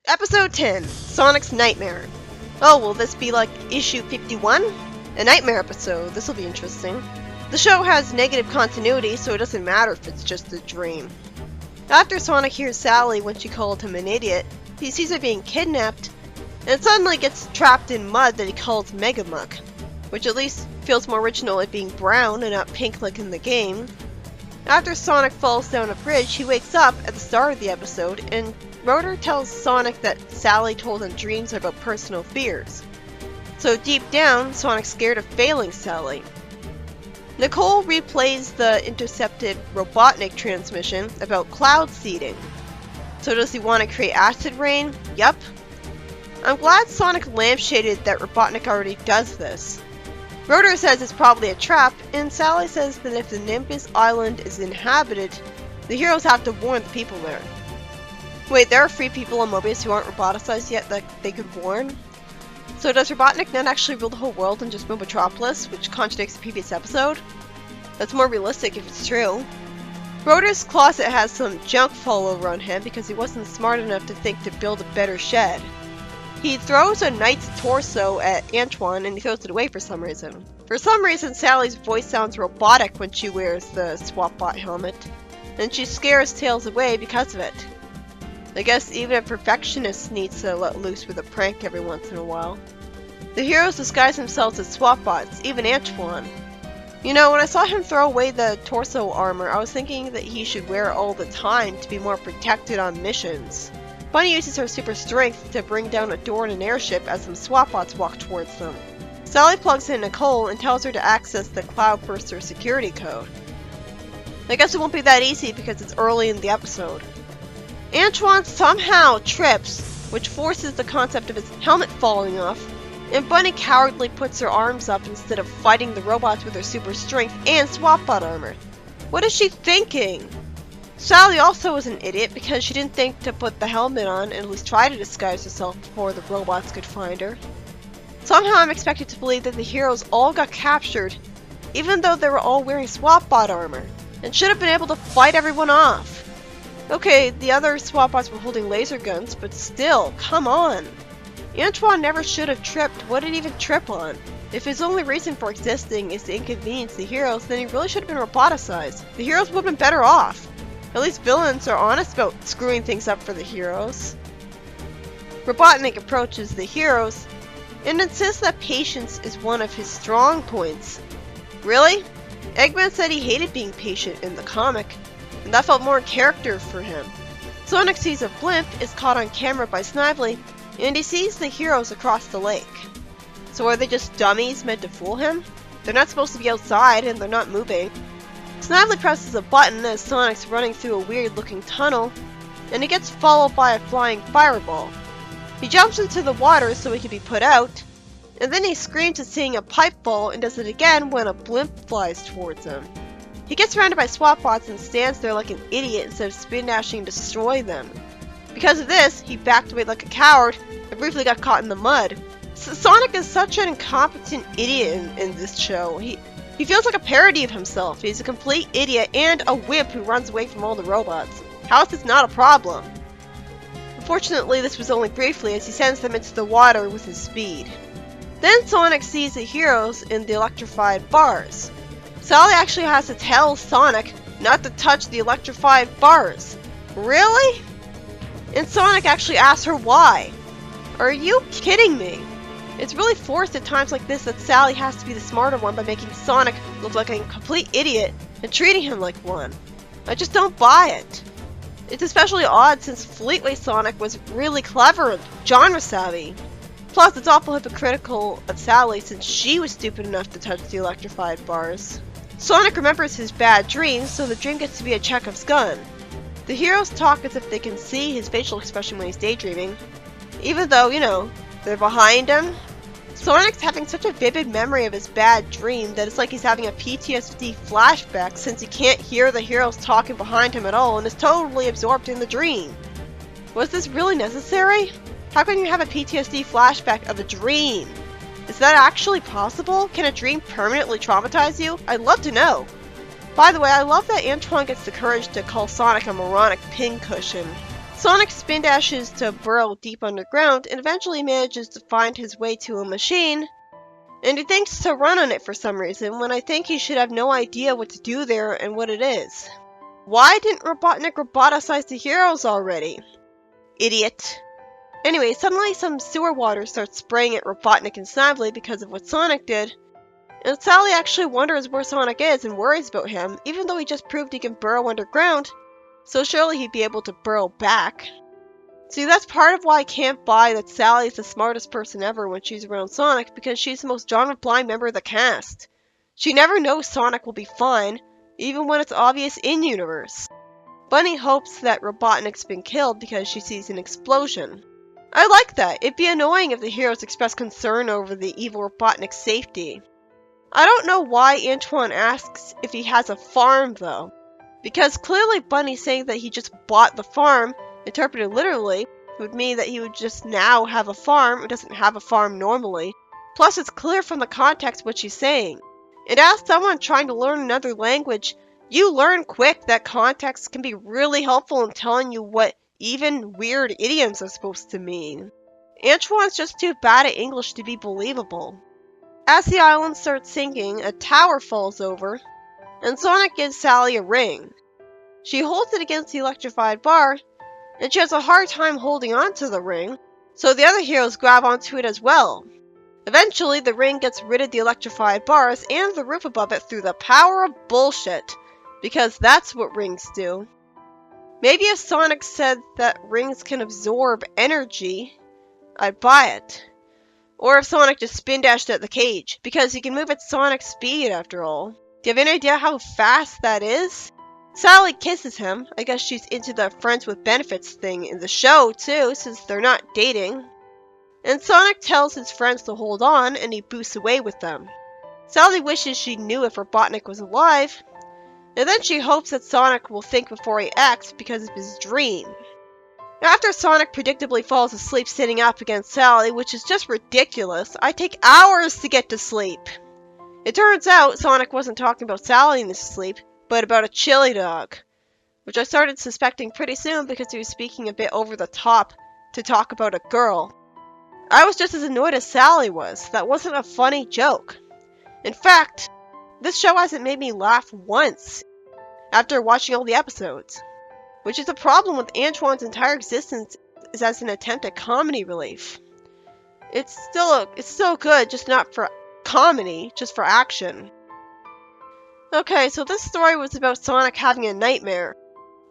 Episode 10, Sonic's Nightmare. Oh, will this be like issue 51? A nightmare episode, this'll be interesting. The show has negative continuity, so it doesn't matter if it's just a dream. After Sonic hears Sally when she called him an idiot, he sees her being kidnapped, and suddenly gets trapped in mud that he calls Mega Muck, which at least feels more original at being brown and not pink like in the game. After Sonic falls down a bridge, he wakes up at the start of the episode, and Rotor tells Sonic that Sally told him dreams are about personal fears. So deep down, Sonic's scared of failing Sally. Nicole replays the intercepted Robotnik transmission about cloud seeding. So does he want to create acid rain? Yup. I'm glad Sonic lampshaded that Robotnik already does this. Rotor says it's probably a trap, and Sally says that if the Nimbus Island is inhabited, the heroes have to warn the people there. Wait, there are 3 people on Mobius who aren't roboticized yet that they could warn? So does Robotnik not actually rule the whole world and just Mobotropolis, which contradicts the previous episode? That's more realistic if it's true. Rotor's closet has some junk fall over on him because he wasn't smart enough to think to build a better shed. He throws a knight's torso at Antoine and he throws it away for some reason. For some reason, Sally's voice sounds robotic when she wears the SwapBot helmet, and she scares Tails away because of it. I guess even a perfectionist needs to let loose with a prank every once in a while. The heroes disguise themselves as SwapBots, even Antoine. You know, when I saw him throw away the torso armor, I was thinking that he should wear it all the time to be more protected on missions. Bunny uses her super strength to bring down a door in an airship as some SwapBots walk towards them. Sally plugs in Nicole and tells her to access the Cloudburster security code. I guess it won't be that easy because it's early in the episode. Antoine somehow trips, which forces the concept of his helmet falling off, and Bunny cowardly puts her arms up instead of fighting the robots with her super strength and SwapBot armor. What is she thinking? Sally also was an idiot because she didn't think to put the helmet on and at least try to disguise herself before the robots could find her. Somehow I'm expected to believe that the heroes all got captured, even though they were all wearing SwapBot armor, and should have been able to fight everyone off. Okay, the other SwapBots were holding laser guns, but still, come on! Antoine never should have tripped. What did he even trip on? If his only reason for existing is to inconvenience the heroes, then he really should have been roboticized. The heroes would have been better off. At least villains are honest about screwing things up for the heroes. Robotnik approaches the heroes and insists that patience is one of his strong points. Really? Eggman said he hated being patient in the comic, and that felt more in character for him. Sonic sees a blimp is caught on camera by Snively, and he sees the heroes across the lake. So are they just dummies meant to fool him? They're not supposed to be outside and they're not moving. Snively presses a button as Sonic's running through a weird looking tunnel, and he gets followed by a flying fireball. He jumps into the water so he can be put out, and then he screams at seeing a pipe fall and does it again when a blimp flies towards him. He gets surrounded by SwapBots and stands there like an idiot instead of spin dashing and destroy them. Because of this, he backed away like a coward and briefly got caught in the mud. Sonic is such an incompetent idiot in this show. He feels like a parody of himself. He's a complete idiot and a wimp who runs away from all the robots. How is this not a problem? Unfortunately, this was only briefly as he sends them into the water with his speed. Then Sonic sees the heroes in the electrified bars. Sally actually has to tell Sonic not to touch the electrified bars. Really? And Sonic actually asks her why. Are you kidding me? It's really forced at times like this that Sally has to be the smarter one by making Sonic look like a complete idiot and treating him like one. I just don't buy it. It's especially odd since Fleetway Sonic was really clever and genre savvy. Plus, it's awful hypocritical of Sally since she was stupid enough to touch the electrified bars. Sonic remembers his bad dreams, so the dream gets to be a Chekhov's gun. The heroes talk as if they can see his facial expression when he's daydreaming, even though, you know, they're behind him. Sonic's having such a vivid memory of his bad dream that it's like he's having a PTSD flashback since he can't hear the heroes talking behind him at all and is totally absorbed in the dream. Was this really necessary? How can you have a PTSD flashback of a dream? Is that actually possible? Can a dream permanently traumatize you? I'd love to know. By the way, I love that Antoine gets the courage to call Sonic a moronic pincushion. Sonic spin dashes to burrow deep underground and eventually manages to find his way to a machine, and he thinks to run on it for some reason when I think he should have no idea what to do there and what it is. Why didn't Robotnik roboticize the heroes already? Idiot. Anyway, suddenly some sewer water starts spraying at Robotnik and Snively because of what Sonic did, and Sally actually wonders where Sonic is and worries about him, even though he just proved he can burrow underground, so surely he'd be able to burrow back. See, that's part of why I can't buy that Sally's the smartest person ever when she's around Sonic, because she's the most John blind member of the cast. She never knows Sonic will be fine, even when it's obvious in-universe. Bunny hopes that Robotnik's been killed because she sees an explosion. I like that. It'd be annoying if the heroes express concern over the evil Robotnik's safety. I don't know why Antoine asks if he has a farm, though. Because clearly Bunny's saying that he just bought the farm, interpreted literally, would mean that he would just now have a farm and doesn't have a farm normally. Plus, it's clear from the context what she's saying. And as someone trying to learn another language, you learn quick that context can be really helpful in telling you what even weird idioms are supposed to mean. Antoine's just too bad at English to be believable. As the island starts sinking, a tower falls over, and Sonic gives Sally a ring. She holds it against the electrified bar, and she has a hard time holding onto the ring, so the other heroes grab onto it as well. Eventually, the ring gets rid of the electrified bars and the roof above it through the power of bullshit, because that's what rings do. Maybe if Sonic said that rings can absorb energy, I'd buy it. Or if Sonic just spin dashed at the cage, because he can move at Sonic speed after all. Do you have any idea how fast that is? Sally kisses him. I guess she's into the friends with benefits thing in the show too, since they're not dating. And Sonic tells his friends to hold on, and he boosts away with them. Sally wishes she knew if Robotnik was alive, and then she hopes that Sonic will think before he acts because of his dream. After Sonic predictably falls asleep sitting up against Sally, which is just ridiculous, I take hours to get to sleep. It turns out Sonic wasn't talking about Sally in his sleep, but about a chili dog, which I started suspecting pretty soon because he was speaking a bit over the top to talk about a girl. I was just as annoyed as Sally was. That wasn't a funny joke. In fact, this show hasn't made me laugh once after watching all the episodes, which is a problem with Antoine's entire existence is as an attempt at comedy relief. It's still good, just not for comedy, just for action. Okay, so this story was about Sonic having a nightmare,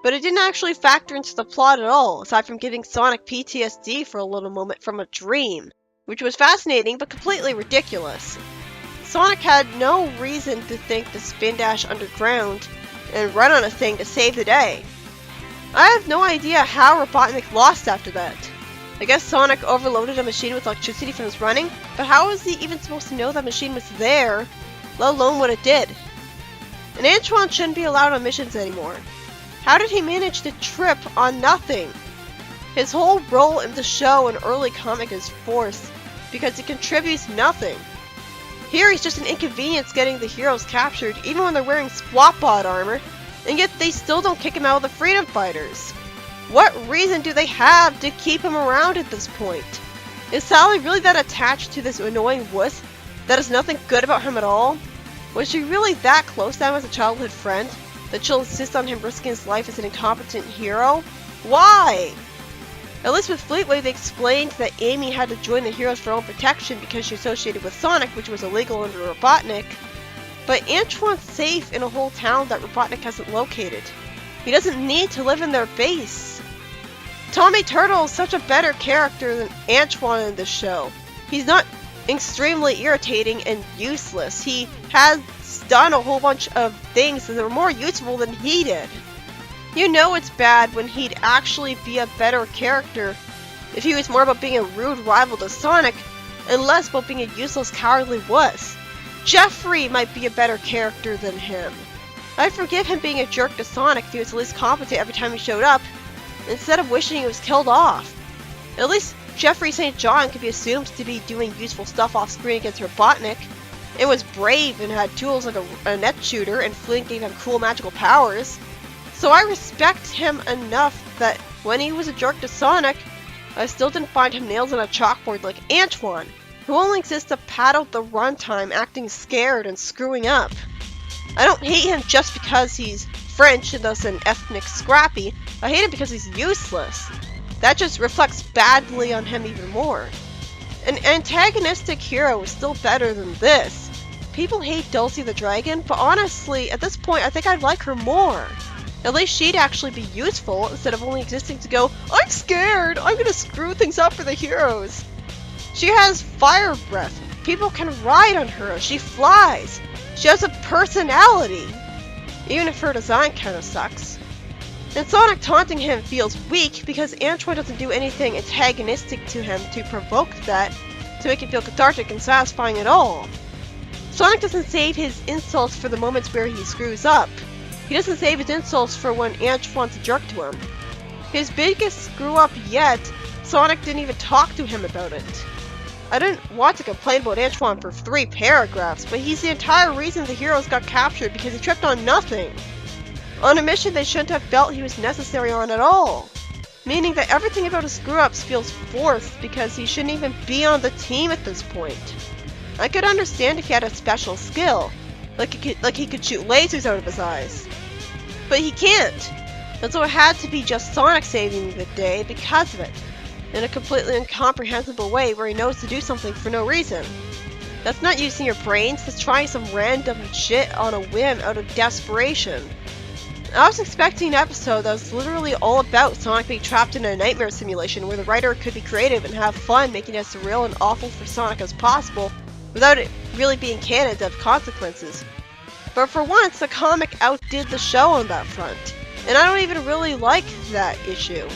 but it didn't actually factor into the plot at all, aside from giving Sonic PTSD for a little moment from a dream, which was fascinating but completely ridiculous. Sonic had no reason to think to spin dash underground and run on a thing to save the day. I have no idea how Robotnik lost after that. I guess Sonic overloaded a machine with electricity from his running, but how was he even supposed to know that machine was there, let alone what it did? And Antoine shouldn't be allowed on missions anymore. How did he manage to trip on nothing? His whole role in the show and early comic is forced, because he contributes nothing. Here he's just an inconvenience getting the heroes captured, even when they're wearing SWAT-bot armor, and yet they still don't kick him out of the Freedom Fighters. What reason do they have to keep him around at this point? Is Sally really that attached to this annoying wuss that has nothing good about him at all? Was she really that close to him as a childhood friend that she'll insist on him risking his life as an incompetent hero? Why? At least with Fleetway they explained that Amy had to join the heroes for her own protection because she associated with Sonic, which was illegal under Robotnik. But Antoine's safe in a whole town that Robotnik hasn't located. He doesn't need to live in their base. Tommy Turtle is such a better character than Antoine in this show. He's not extremely irritating and useless. He has done a whole bunch of things that are more useful than he did. You know it's bad when he'd actually be a better character if he was more about being a rude rival to Sonic and less about being a useless cowardly wuss. Jeffrey might be a better character than him. I'd forgive him being a jerk to Sonic if he was at least competent every time he showed up, instead of wishing he was killed off. At least Jeffrey St. John could be assumed to be doing useful stuff off screen against Robotnik, and was brave and had tools like a net shooter, and Flint gave him cool magical powers. So I respect him enough that When he was a jerk to Sonic, I still didn't find him nails on a chalkboard like Antoine, who only exists to pad out the runtime acting scared and screwing up. I don't hate him just because he's French and thus an ethnic scrappy. I hate him because he's useless. That just reflects badly on him even more. An antagonistic hero is still better than this. People hate Dulcie the Dragon, but honestly, at this point I think I'd like her more. At least she'd actually be useful instead of only existing to go, I'm scared, I'm gonna screw things up for the heroes. She has fire breath. People can ride on her. She flies. She has a personality. Even if her design kinda sucks. And Sonic taunting him feels weak because Antoine doesn't do anything antagonistic to him to provoke that, to make it feel cathartic and satisfying at all. Sonic doesn't save his insults for the moments where he screws up. He doesn't save his insults for when Antoine's a jerk to him. His biggest screw up yet, Sonic didn't even talk to him about it. I didn't want to complain about Antoine for 3 paragraphs, but he's the entire reason the heroes got captured because he tripped on nothing. On a mission they shouldn't have felt he was necessary on at all. Meaning that everything about his screw-ups feels forced because he shouldn't even be on the team at this point. I could understand if he had a special skill, like he could shoot lasers out of his eyes. But he can't, and so it had to be just Sonic saving the day because of it, in a completely incomprehensible way where he knows to do something for no reason. That's not using your brains, that's trying some random shit on a whim out of desperation. I was expecting an episode that was literally all about Sonic being trapped in a nightmare simulation where the writer could be creative and have fun making it as surreal and awful for Sonic as possible without it really being canon to have consequences. But for once, the comic outdid the show on that front, and I don't even really like that issue.